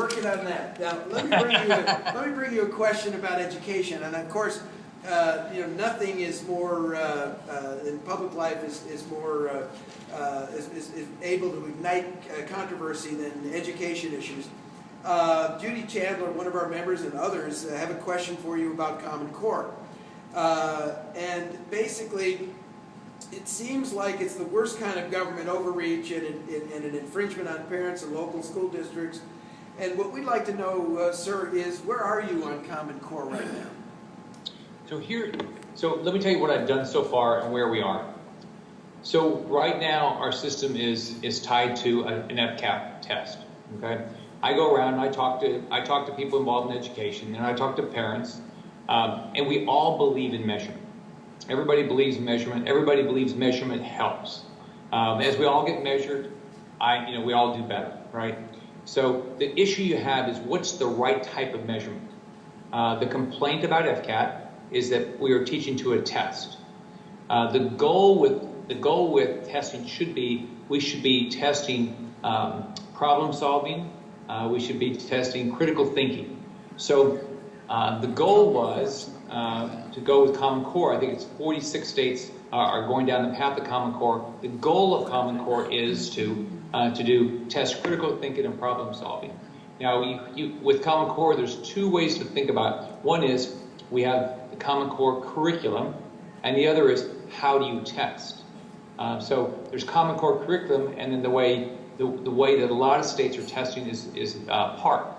working on that. Now, let me bring you a question about education. And of course, nothing is more in public life is more is able to ignite controversy than education issues. Judy Chandler, one of our members, and others have a question for you about Common Core. And basically, it seems like it's the worst kind of government overreach and an infringement on parents and local school districts. And what we'd like to know, sir, is where are you on Common Core right now? So let me tell you what I've done so far and where we are. So right now our system is tied to an FCAP test. Okay, I go around and I talk to people involved in education, and I talk to parents, and we all believe in measurement. Everybody believes in measurement. Everybody believes measurement helps. As we all get measured, we all do better, right? So the issue you have is what's the right type of measurement. The complaint about FCAT is that we are teaching to a test. The goal with testing should be we should be testing problem solving. We should be testing critical thinking. So the goal was to go with Common Core. I think it's 46 states are going down the path of Common Core. The goal of Common Core is to test critical thinking and problem solving. Now, with Common Core, there's two ways to think about it. One is we have the Common Core curriculum, and the other is how do you test. So there's Common Core curriculum, and then the way that a lot of states are testing is PARCC.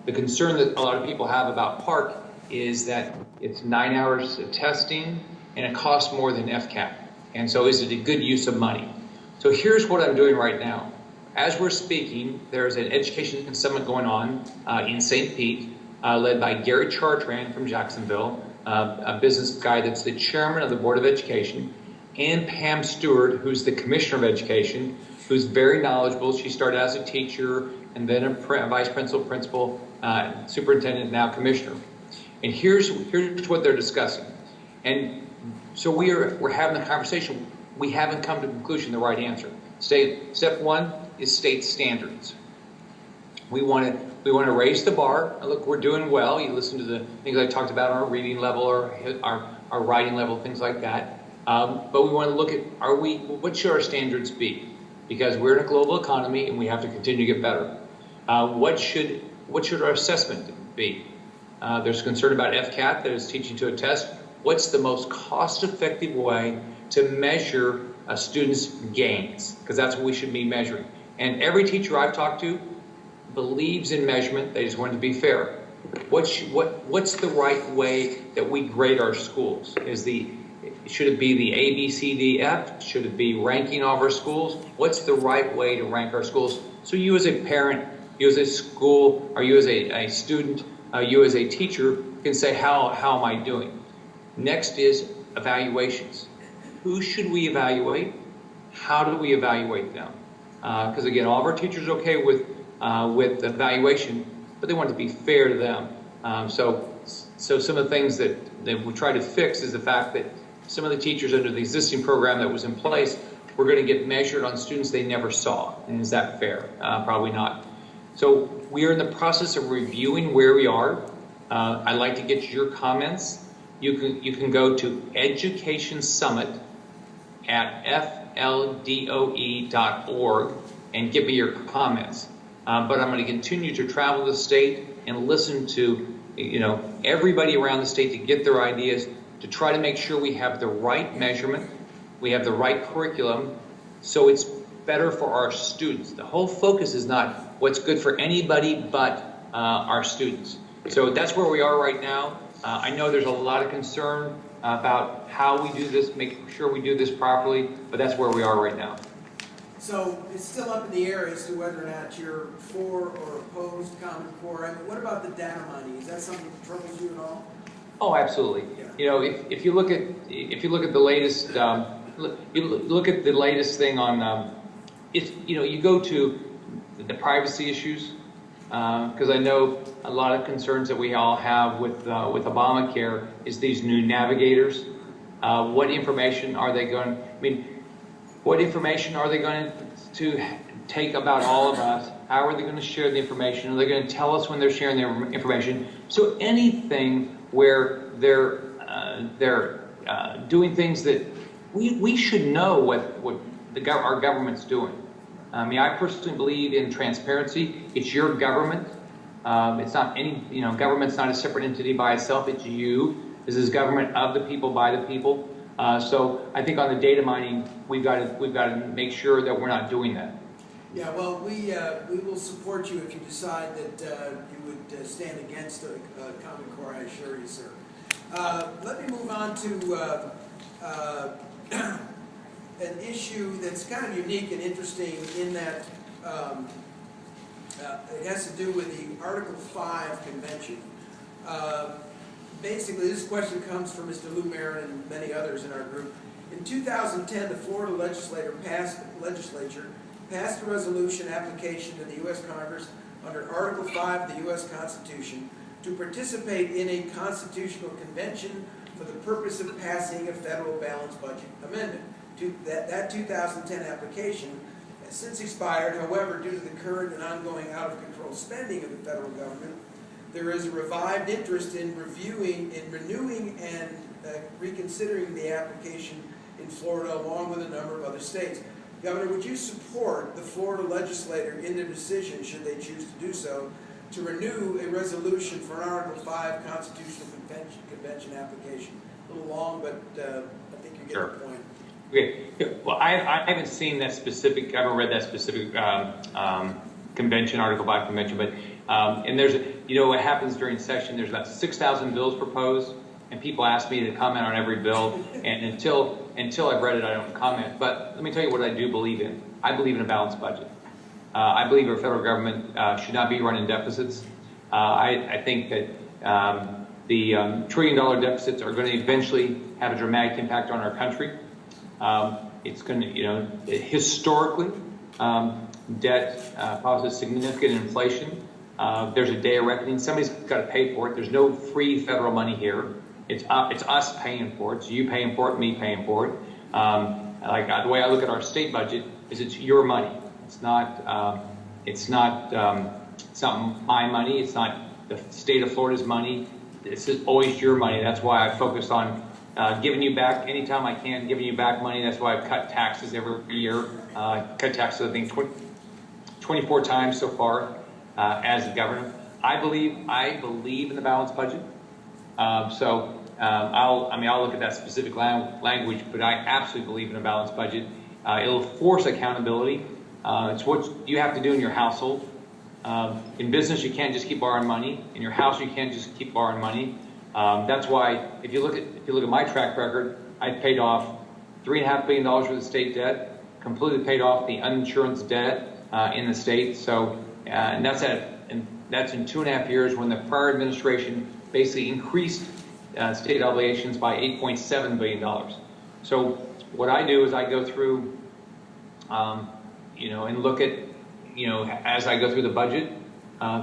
The concern that a lot of people have about PARCC is that it's 9 hours of testing and it costs more than FCAT. And so is it a good use of money? So here's what I'm doing right now. As we're speaking, there's an education summit going on in St. Pete, led by Gary Chartrand from Jacksonville, a business guy that's the chairman of the Board of Education, and Pam Stewart, who's the commissioner of education, who's very knowledgeable. She started as a teacher and then a vice principal, superintendent, now commissioner. And here's what they're discussing. And so we're having a conversation. We haven't come to a conclusion, the right answer. Step one is state standards. We want to raise the bar. Look, we're doing well. You listen to the things I talked about on our reading level or our writing level, things like that. But we want to look at what should our standards be? Because we're in a global economy and we have to continue to get better. What should our assessment be? There's concern about FCAT, that is teaching to a test. What's the most cost-effective way to measure a student's gains? Because that's what we should be measuring. And every teacher I've talked to believes in measurement. They just want it to be fair. What's the right way that we grade our schools? Should it be the A, B, C, D, F? Should it be ranking of our schools? What's the right way to rank our schools? So you as a parent, you as a school, or you as a student, you as a teacher can say, how am I doing? Next is evaluations. Who should we evaluate? How do we evaluate them? Because again, all of our teachers are okay with evaluation, but they want it to be fair to them. So some of the things that we try to fix is the fact that some of the teachers under the existing program that was in place were going to get measured on students they never saw. And is that fair? Probably not. So we are in the process of reviewing where we are. I'd like to get your comments. You can go to Education Summit at fldoe.org and give me your comments. But I'm going to continue to travel the state and listen to everybody around the state to get their ideas, to try to make sure we have the right measurement, we have the right curriculum, so it's better for our students. The whole focus is not what's good for anybody but our students. So that's where we are right now. I know there's a lot of concern about how we do this, make sure we do this properly, but that's where we are right now. So it's still up in the air as to whether or not you're for or opposed Common Core. I mean, what about the data money? Is that something that troubles you at all? Oh, absolutely. Yeah. If you look at the latest, look at the latest thing on, you go to the privacy issues, because I know a lot of concerns that we all have with Obamacare is these new navigators. What information are they going? What information are they going to take about all of us? How are they going to share the information? Are they going to tell us when they're sharing their information? So anything where they're doing things that we should know what our government's doing. I mean, I personally believe in transparency. It's your government. It's not any, government's not a separate entity by itself. It's you. This is government of the people, by the people. So I think on the data mining, we've got to make sure that we're not doing that. Yeah, well, we will support you if you decide that you would stand against Common Core, I assure you, sir. Let me move on to an issue that's kind of unique and interesting in that it has to do with the Article 5 convention. Basically, this question comes from Mr. Lou Marin and many others in our group. In 2010, the Florida legislature passed a resolution application to the U.S. Congress under Article 5 of the U.S. Constitution to participate in a constitutional convention for the purpose of passing a federal balanced budget amendment. That 2010 application has since expired. However, due to the current and ongoing out-of-control spending of the federal government, there is a revived interest in renewing and reconsidering the application in Florida along with a number of other states. Governor, would you support the Florida legislature in their decision, should they choose to do so, to renew a resolution for an Article 5 Constitutional Convention application? A little long, but I think you get the point. Okay. Well, I haven't seen that specific, I haven't read that specific convention, Article 5 convention, but, and there's, what happens during session, there's about 6,000 bills proposed, and people ask me to comment on every bill, and until I've read it, I don't comment. But let me tell you what I do believe in. I believe in a balanced budget. I believe our federal government should not be running deficits. I think that the $1 trillion deficits are going to eventually have a dramatic impact on our country. It's going to, historically, debt causes significant inflation. There's a day of reckoning. Somebody's got to pay for it. There's no free federal money here. It's us paying for it. It's you paying for it, me paying for it. The way I look at our state budget is it's your money. It's not my money. It's not the state of Florida's money. This is always your money. That's why I focus on giving you back anytime I can, giving you back money. That's why I've cut taxes every year. Cut taxes, I think, 24 times so far as a governor. I believe in the balanced budget. I'll look at that specific language, but I absolutely believe in a balanced budget. It'll force accountability. It's what you have to do in your household. In business, you can't just keep borrowing money. In your house, you can't just keep borrowing money. That's why, if you look at my track record, I paid off $3.5 billion worth of state debt, completely paid off the uninsurance debt in the state. So, and that's in 2.5 years when the prior administration basically increased state obligations by $8.7 billion. So what I do is I go through, and look at, as I go through the budget,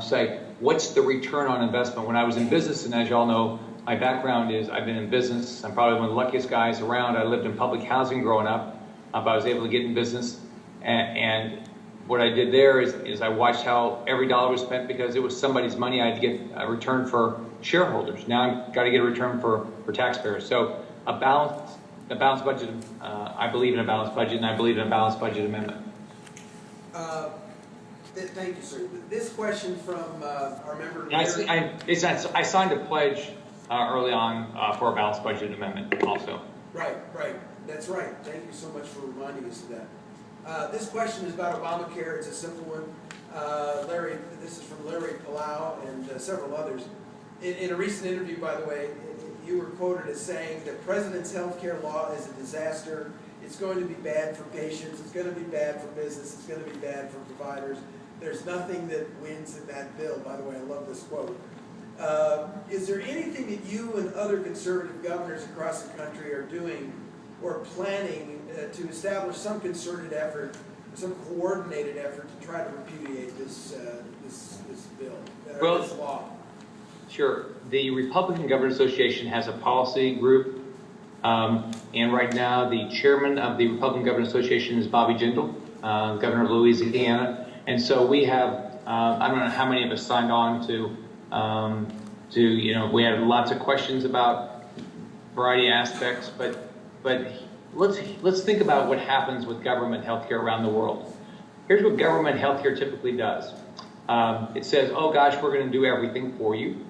say, what's the return on investment? When I was in business, and as you all know, my background is I've been in business. I'm probably one of the luckiest guys around. I lived in public housing growing up, but I was able to get in business. And what I did there is I watched how every dollar was spent because it was somebody's money. I had to get a return for shareholders. Now I've got to get a return for taxpayers. So a balanced budget, I believe in a balanced budget, and I believe in a balanced budget amendment. Thank you, sir. This question from our member. I signed a pledge early on for a balanced budget amendment also. Right. That's right. Thank you so much for reminding us of that. This question is about Obamacare. It's a simple one. Larry, this is from Larry Palau and several others. In a recent interview, by the way, you were quoted as saying the president's health care law is a disaster. It's going to be bad for patients. It's going to be bad for business. It's going to be bad for providers. There's nothing that wins in that bill. By the way, I love this quote. Is there anything that you and other conservative governors across the country are doing or planning to establish some concerted effort, some coordinated effort to try to repudiate this bill, this law? Sure. The Republican Governors Association has a policy group, and right now the chairman of the Republican Governors Association is Bobby Jindal, governor of Louisiana. And so we have, I don't know how many of us signed on to, we had lots of questions about a variety of aspects, but let's think about what happens with government healthcare around the world. Here's what government healthcare typically does. It says, oh gosh, we're going to do everything for you.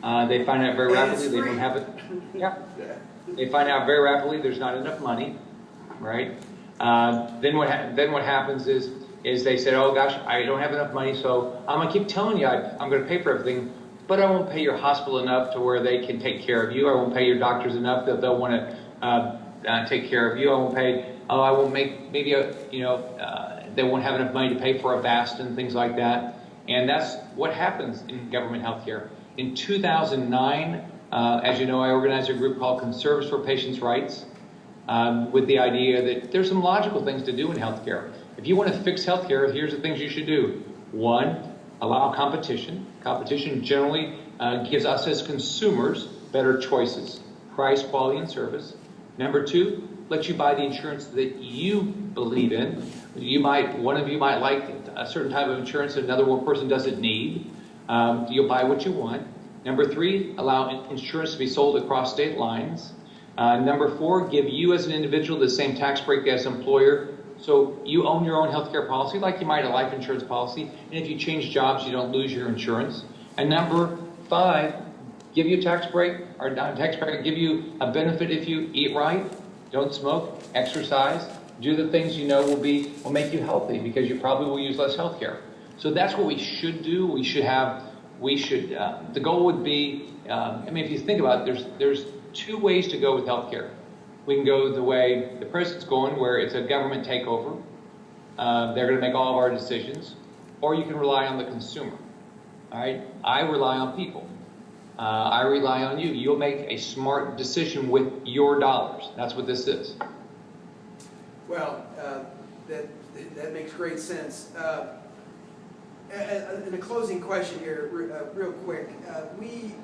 They find out very rapidly they don't have it. Yeah. They find out very rapidly there's not enough money, right? Then what happens is they said, oh gosh, I don't have enough money, so I'm going to keep telling you I'm going to pay for everything, but I won't pay your hospital enough to where they can take care of you. I won't pay your doctors enough that they'll want to take care of you. I won't pay. Oh, I won't make maybe they won't have enough money to pay for a vast and things like that. And that's what happens in government healthcare. In 2009, as you know, I organized a group called Conservatives for Patients' Rights with the idea that there's some logical things to do in healthcare. If you want to fix healthcare, here's the things you should do. One, allow competition. Competition generally gives us as consumers better choices, price, quality, and service. Number two, let you buy the insurance that you believe in. One of you might like a certain type of insurance that another one person doesn't need. You'll buy what you want. Number three, allow insurance to be sold across state lines. Number four, give you as an individual the same tax break as employer. So you own your own healthcare policy, like you might a life insurance policy. And if you change jobs, you don't lose your insurance. And number five, give you a tax break, or not a tax break, give you a benefit if you eat right, don't smoke, exercise, do the things you know will make you healthy, because you probably will use less healthcare. So that's what we should do. The goal would be, if you think about it, there's two ways to go with healthcare. We can go the way the president's going, where it's a government takeover. They're going to make all of our decisions. Or you can rely on the consumer. All right? I rely on people. I rely on you. You'll make a smart decision with your dollars. That's what this is. Well, that makes great sense. In a closing question here, real quick, we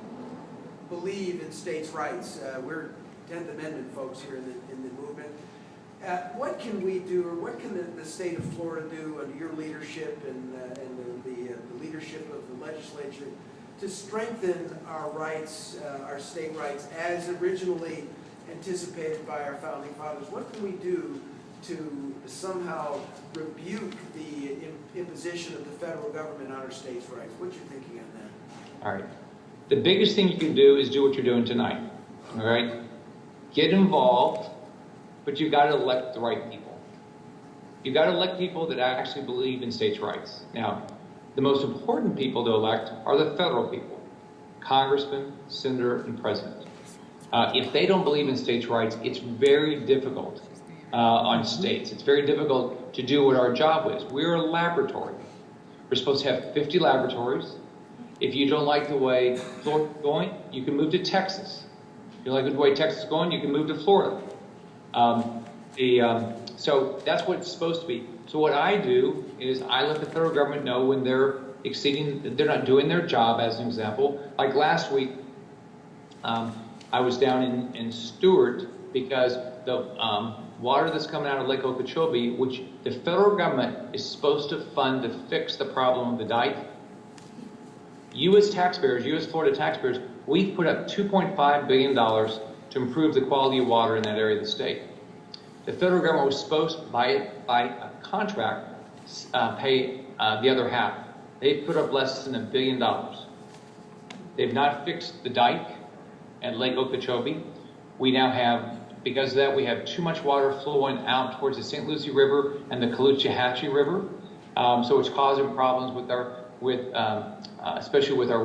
believe in states' rights. We're 10th Amendment folks here in the movement. What can we do, or what can the state of Florida do under your leadership and the leadership of the legislature to strengthen our rights, our state rights, as originally anticipated by our founding fathers? What can we do to somehow rebuke the imposition of the federal government on our states' rights? What's your thinking on that? All right. The biggest thing you can do is do what you're doing tonight. All right? Get involved, but you've got to elect the right people. You've got to elect people that actually believe in states' rights. Now, the most important people to elect are the federal people, congressman, senator, and president. If they don't believe in states' rights, it's very difficult on states. It's very difficult to do what our job is. We're a laboratory. We're supposed to have 50 laboratories. If you don't like the way Florida's going, you can move to Texas. If you like the way Texas is going, you can move to Florida. So that's what it's supposed to be. So what I do is I let the federal government know when they're not doing their job, as an example. Like last week, I was down in Stewart because the water that's coming out of Lake Okeechobee, which the federal government is supposed to fund to fix the problem of the dike. You as taxpayers, you as Florida taxpayers, we've put up $2.5 billion to improve the quality of water in that area of the state. The federal government was supposed to, by a contract, pay the other half. They've put up less than $1 billion. They've not fixed the dike at Lake Okeechobee. We now have, because of that, we have too much water flowing out towards the St. Lucie River and the Caloosahatchee River. So it's causing problems with especially with our